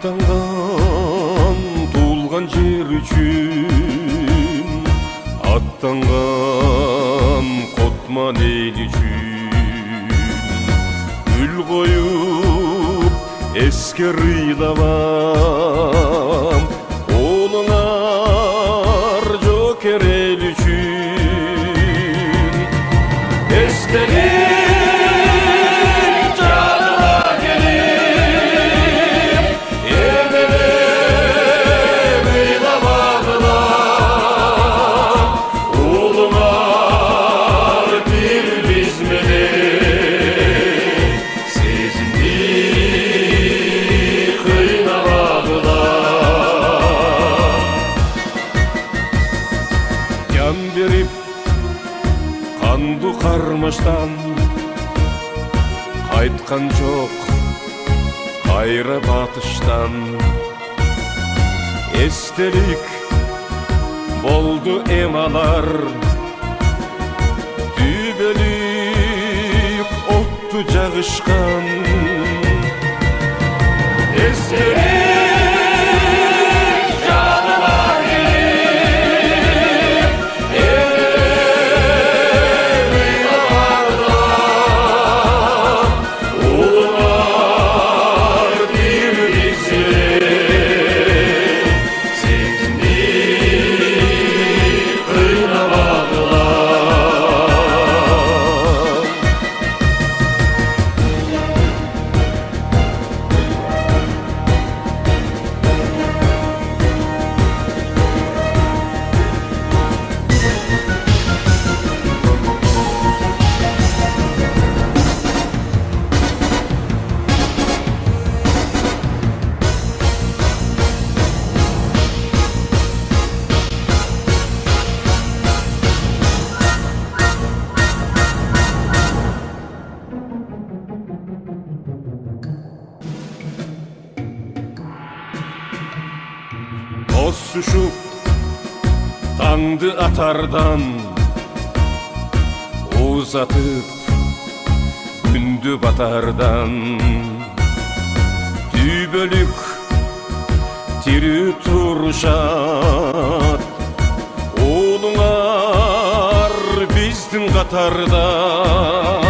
аттанған туылған жер үшін, аттанған қотман ел үшін, гүл қойып ескер ыйлабам, олыңар жокер ел үшін. Естелик жаныма келип, еркелеп ыйлабагыла, олыңар бир биз менен сезимди кыйнабагыла. Жан берип канду кармаштан кайткан жок кайра батыштан. Эстелик болду эмалар, түбөлүк отту жагышкан. Эстелик жаныма келип, еркелеп ыйлабагыла, улуңар бир биз менен сезимди кыйнабагыла. Tossuşup tаңды атардан, узатып күндү батардан. Түбөлүк тирүү турушат, улуңар биздин катардан.